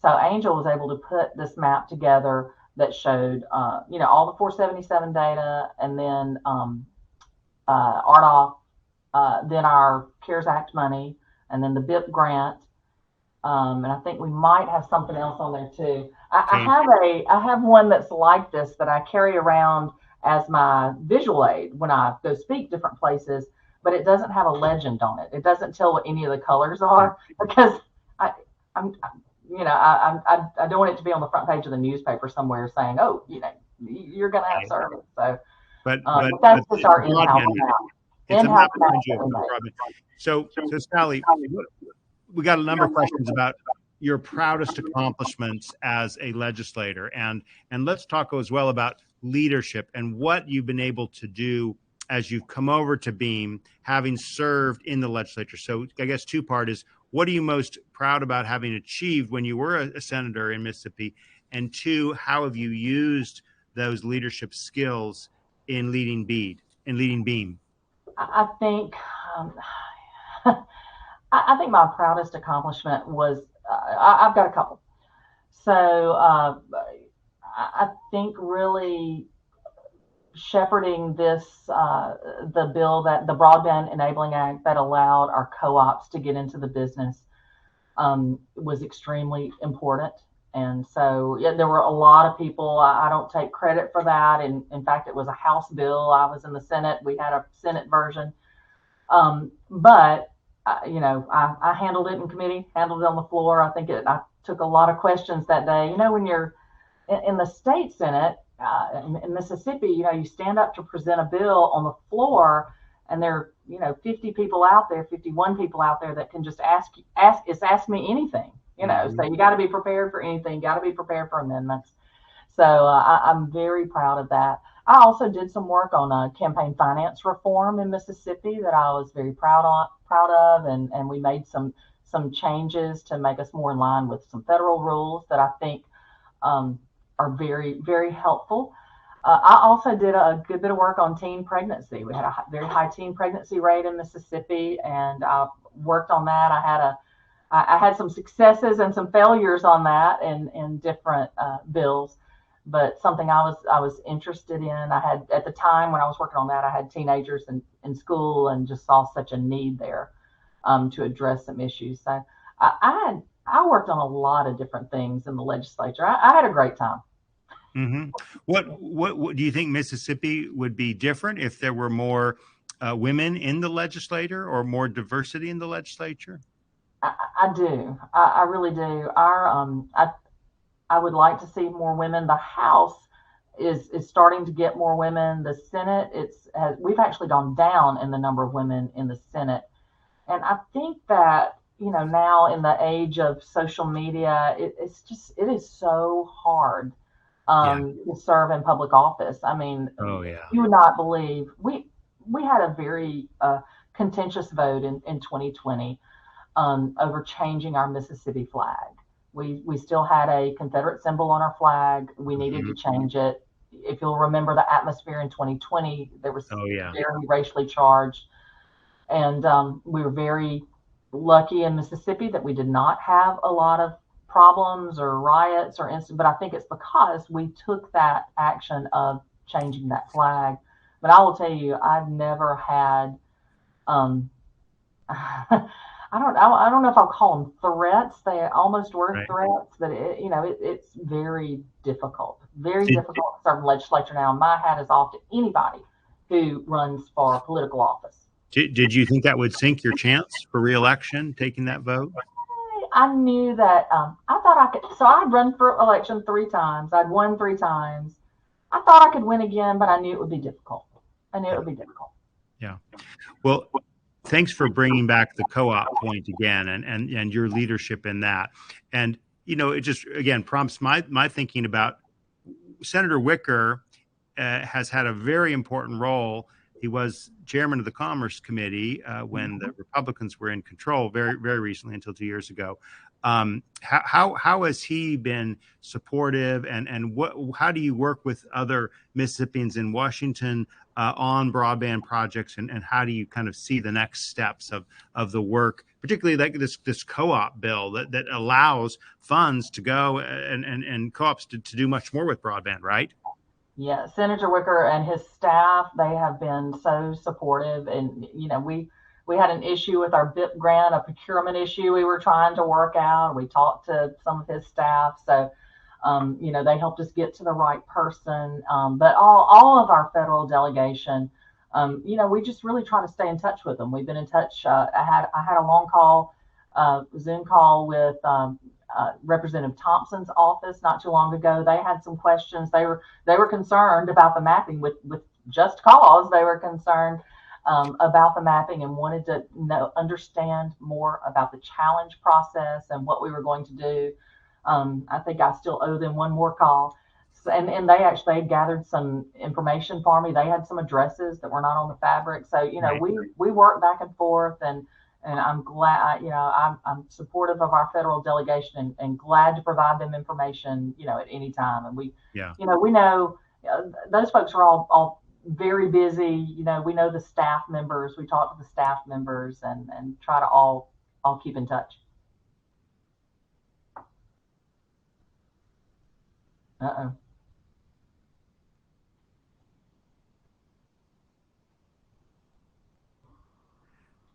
So Angel was able to put this map together that showed, all the 477 data, and then RDOF, then our CARES Act money, and then the BIP grant. And I think we might have something else on there too. I have one that's like this that I carry around as my visual aid when I go speak different places, but it doesn't have a legend on it. It doesn't tell what any of the colors are, because I don't want it to be on the front page of the newspaper somewhere saying, "Oh, you're going to have service." So, but that's just our in-house map. In-house map. So Sally, we got a number of questions about your proudest accomplishments as a legislator, and let's talk as well about leadership and what you've been able to do as you've come over to Beam, having served in the legislature. So I guess two-part is, what are you most proud about having achieved when you were a senator in Mississippi? And two, how have you used those leadership skills in leading Beam? I think I think my proudest accomplishment was, I've got a couple. So I think really shepherding this, the bill, that the Broadband Enabling Act that allowed our co-ops to get into the business, was extremely important. And so there were a lot of people. I don't take credit for that. And in fact, it was a House bill. I was in the Senate. We had a Senate version. But I handled it in committee, handled it on the floor. I took a lot of questions that day. When you're in the state Senate in Mississippi, you stand up to present a bill on the floor, and there are 50 people out there, 51 people out there that can just ask me anything. So you got to be prepared for anything. Got to be prepared for amendments. So I'm very proud of that. I also did some work on campaign finance reform in Mississippi that I was very proud of, and we made some changes to make us more in line with some federal rules that I think are very, very helpful. I also did a good bit of work on teen pregnancy. We had a very high teen pregnancy rate in Mississippi, and I worked on that. I had some successes and some failures on that in different bills. But something I was interested in. I had, at the time when I was working on that, I had teenagers in school and just saw such a need there to address some issues. So I worked on a lot of different things in the legislature. I had a great time. Mm-hmm. What do you think Mississippi would be different if there were more women in the legislature or more diversity in the legislature? I do. I really do. I would like to see more women. The House is starting to get more women. The Senate, we've actually gone down in the number of women in the Senate. And I think that, now in the age of social media, it is so hard to serve in public office. I mean, you would not believe, we had a very contentious vote in 2020 over changing our Mississippi flag. We still had a Confederate symbol on our flag. We needed to change it. If you'll remember the atmosphere in 2020, there was very racially charged. And we were very lucky in Mississippi that we did not have a lot of problems or riots or incidents. But I think it's because we took that action of changing that flag. But I will tell you, I've never had, I don't know if I'll call them threats. They almost were Right. threats, but it's very difficult, very Did, difficult to serve in the legislature now. My hat is off to anybody who runs for political office. did you think that would sink your chance for reelection, taking that vote? I knew that I thought I could. So I'd run for election 3 times. I'd won 3 times. I thought I could win again, but I knew it would be difficult. I knew it would be difficult. Yeah. Well, thanks for bringing back the co-op point again, and your leadership in that. And it just again prompts my thinking about Senator Wicker has had a very important role. He was chairman of the Commerce Committee when the Republicans were in control very, very recently, until 2 years ago. How has he been supportive, and how do you work with other Mississippians in Washington on broadband projects, and how do you kind of see the next steps of the work, particularly like this co-op bill that allows funds to go and co-ops to do much more with broadband, right? Yeah, Senator Wicker and his staff, they have been so supportive. And, we had an issue with our BIP grant, a procurement issue we were trying to work out. We talked to some of his staff. So, they helped us get to the right person. But all of our federal delegation, we just really try to stay in touch with them. We've been in touch. I had a long call, Zoom call with Representative Thompson's office not too long ago. They had some questions. They were concerned about the mapping with just cause. They were concerned about the mapping and wanted to understand more about the challenge process and what we were going to do. I think I still owe them one more call. And they actually had gathered some information for me. They had some addresses that were not on the fabric. So, Right. we work back and forth, and I'm glad, I'm supportive of our federal delegation and glad to provide them information, at any time. And we know those folks are all very busy. We know the staff members. We talk to the staff members and try to all keep in touch. Uh-oh.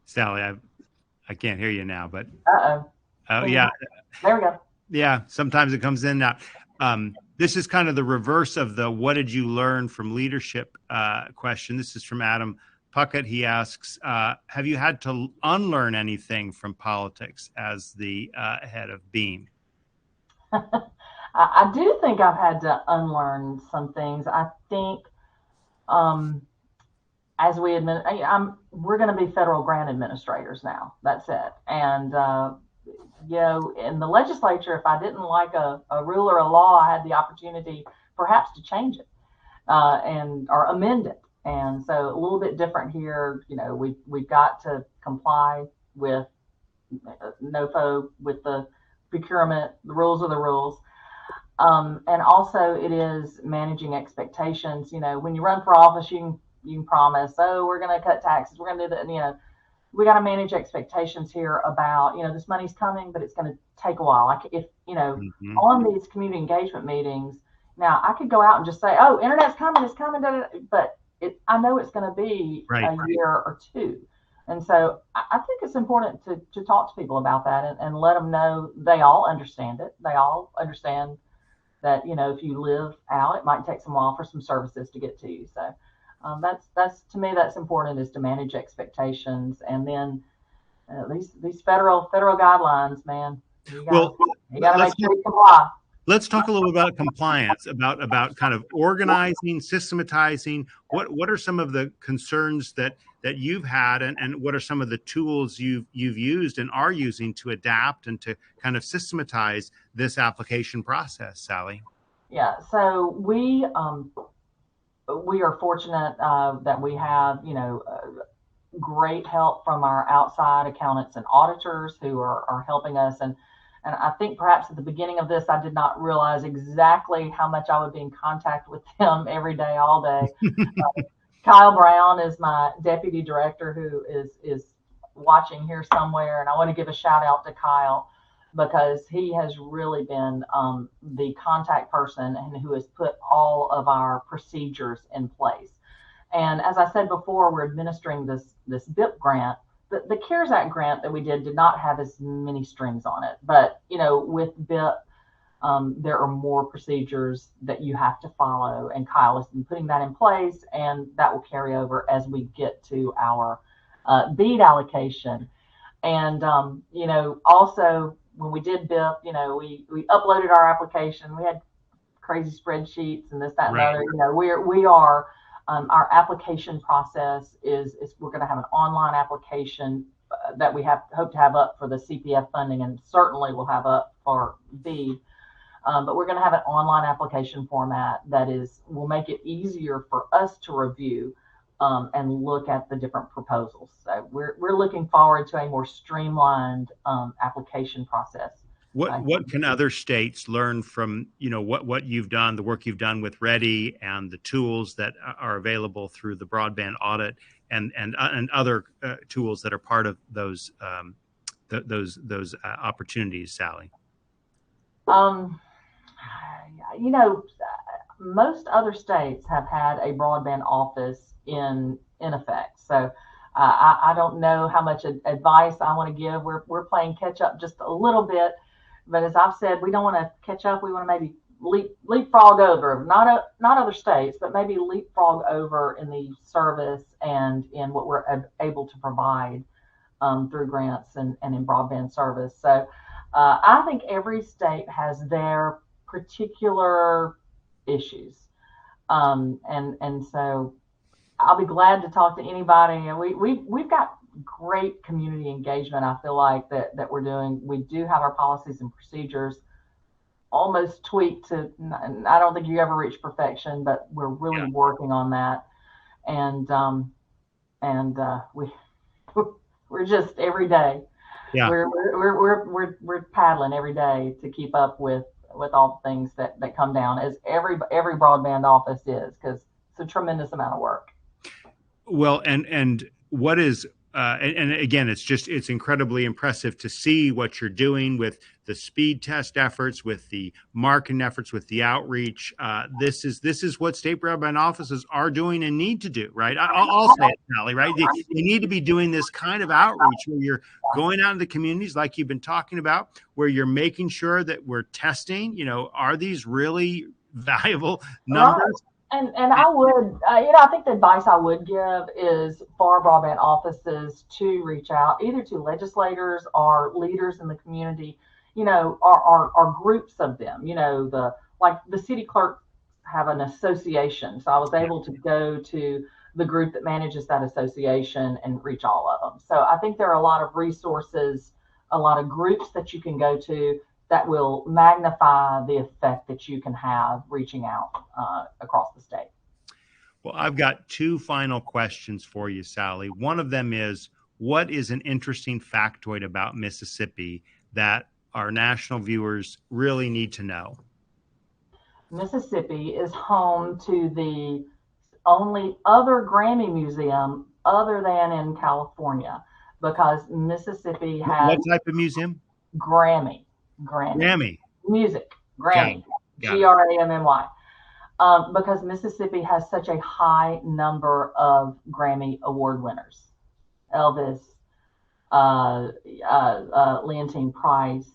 Sally, I can't hear you now, but Uh-oh. oh yeah, There we go. yeah. Sometimes it comes in now. This is kind of the reverse of the "What did you learn from leadership?" question. This is from Adam Puckett. He asks, "Have you had to unlearn anything from politics as the head of Beam?" I do think I've had to unlearn some things. I think, as we admit, we're going to be federal grant administrators now. That's it. And, in the legislature, if I didn't like a rule or a law, I had the opportunity perhaps to change it or amend it. And so a little bit different here. We've got to comply with NOFO, with the procurement. The rules are the rules. And also it is managing expectations. When you run for office, you can promise, we're going to cut taxes, we're going to do that. We got to manage expectations here about, this money's coming, but it's going to take a while. On these community engagement meetings, now I could go out and just say, internet's coming, it's coming, but I know it's going to be a year or two. And so I think it's important to talk to people about that and let them know they all understand it. They all understand that, if you live out, it might take some while for some services to get to you. So that's to me, that's important, is to manage expectations. And then these federal guidelines, man, you got to make sure you comply. Let's talk a little about compliance, about kind of organizing, systematizing. What are some of the concerns that you've had, and what are some of the tools you've used and are using to adapt and to kind of systematize this application process, Sally? Yeah, so we are fortunate that we have great help from our outside accountants and auditors who are helping us. And I think perhaps at the beginning of this, I did not realize exactly how much I would be in contact with them every day, all day. Kyle Brown is my deputy director, who is watching here somewhere. And I want to give a shout out to Kyle. because he has really been the contact person and who has put all of our procedures in place. And as I said before, we're administering this BIP grant. The CARES Act grant that we did not have as many strings on it. But, with BIP, there are more procedures that you have to follow. And Kyle has been putting that in place, and that will carry over as we get to our bead allocation. And, also when we did BIP, we uploaded our application. We had crazy spreadsheets and this, that, and Right. the other. We are our application process is we're going to have an online application that we hope to have up for the CPF funding, and certainly we'll have up for BEAD. But we're going to have an online application format that will make it easier for us to review and look at the different proposals. So we're looking forward to a more streamlined application process. What can other states learn from, what you've done, the work you've done with Ready, and the tools that are available through the broadband audit and other tools that are part of those opportunities, Sally? Most other states have had a broadband office in effect. So I don't know how much advice I want to give. We're playing catch up just a little bit, but as I've said, we don't want to catch up. We want to maybe leapfrog over, not other states, but maybe leapfrog over in the service and in what we're able to provide through grants and in broadband service. So I think every state has their particular issues, and so I'll be glad to talk to anybody. And we've got great community engagement. I feel like that we're doing. We do have our policies and procedures almost tweaked to. I don't think you ever reach perfection, but we're really working on that. And we're just every day. Yeah. We're paddling every day to keep up with all the things that come down, as every broadband office is, because it's a tremendous amount of work. Well, and what is and again, it's incredibly impressive to see what you're doing with the speed test efforts, with the marketing efforts, with the outreach. This is what state broadband offices are doing and need to do, right? I'll say it, Sally, right? You need to be doing this kind of outreach where you're going out into the communities like you've been talking about, where you're making sure that we're testing, are these really valuable numbers? Right. And I would, I think the advice I would give is for broadband offices to reach out either to legislators or leaders in the community, or groups of them, the city clerks have an association. So I was able to go to the group that manages that association and reach all of them. So I think there are a lot of resources, a lot of groups that you can go to that will magnify the effect that you can have reaching out across the state. Well, I've got two final questions for you, Sally. One of them is, what is an interesting factoid about Mississippi that our national viewers really need to know? Mississippi is home to the only other Grammy museum other than in California, because Mississippi has... What type of museum? Grammy music, Grammy, Grammy. Because Mississippi has such a high number of Grammy award winners. Elvis, Leontine Price.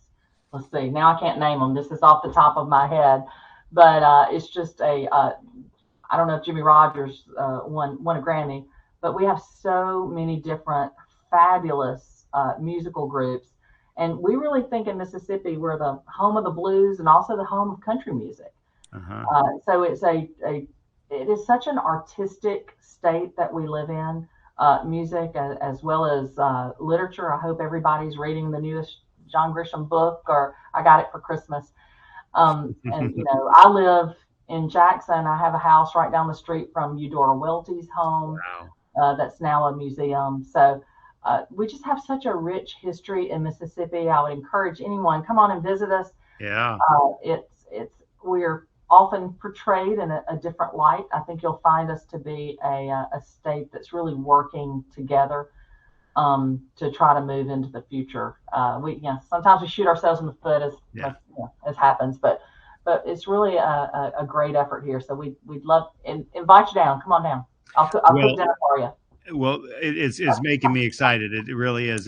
Let's see. Now I can't name them. This is off the top of my head, but it's just I don't know if Jimmy Rogers won a Grammy, but we have so many different fabulous musical groups. And we really think in Mississippi, we're the home of the blues and also the home of country music. So it is such an artistic state that we live in, music as well as literature. I hope everybody's reading the newest John Grisham book, or I got it for Christmas. And, I live in Jackson. I have a house right down the street from Eudora Welty's home. Wow. That's now a museum. So we just have such a rich history in Mississippi. I would encourage anyone, come on and visit us. Yeah. We're often portrayed in a different light. I think you'll find us to be a state that's really working together to try to move into the future. Sometimes we shoot ourselves in the foot as happens, but it's really a great effort here. So we'd love and invite you down. Come on down. I'll cook dinner for you. Well, it's making me excited. It really is.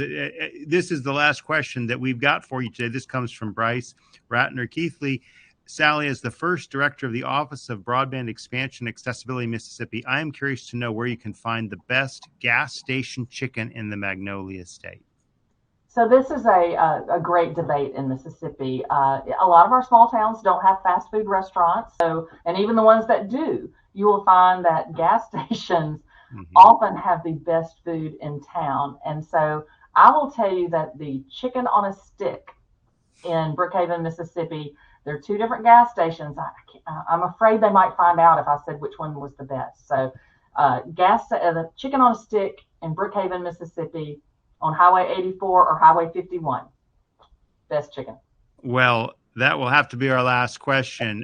This is the last question that we've got for you today. This comes from Bryce Ratner Keithley. Sally, as the first director of the Office of Broadband Expansion Accessibility Mississippi, I am curious to know where you can find the best gas station chicken in the Magnolia State. So this is a great debate in Mississippi. A lot of our small towns don't have fast food restaurants. And even the ones that do, you will find that gas stations often have the best food in town. And so I will tell you that the chicken on a stick in Brookhaven, Mississippi, there are two different gas stations. I'm afraid they might find out if I said which one was the best. So the chicken on a stick in Brookhaven, Mississippi on Highway 84 or Highway 51. Best chicken. Well, that will have to be our last question.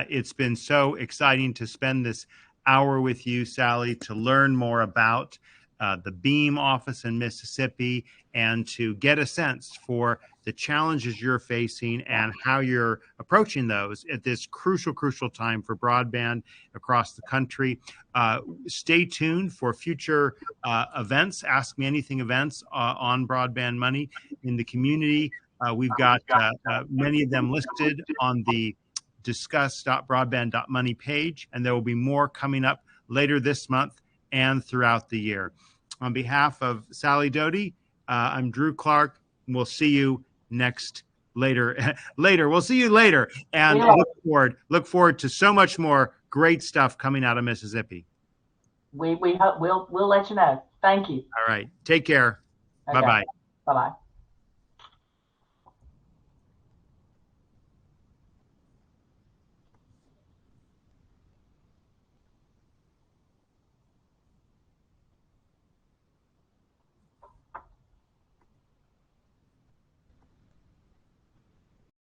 It's been so exciting to spend this hour with you, Sally, to learn more about the BEAM office in Mississippi and to get a sense for the challenges you're facing and how you're approaching those at this crucial time for broadband across the country. Stay tuned for future events, Ask Me Anything events on broadband money in the community. We've got many of them listed on the discuss.broadband.money page, and there will be more coming up later this month and throughout the year. On behalf of Sally Doty, I'm Drew Clark. We'll see you later. We'll see you later, and look forward to so much more great stuff coming out of Mississippi. We hope we'll let you know. Thank you. All right, take care. Okay. Bye-bye. Bye-bye.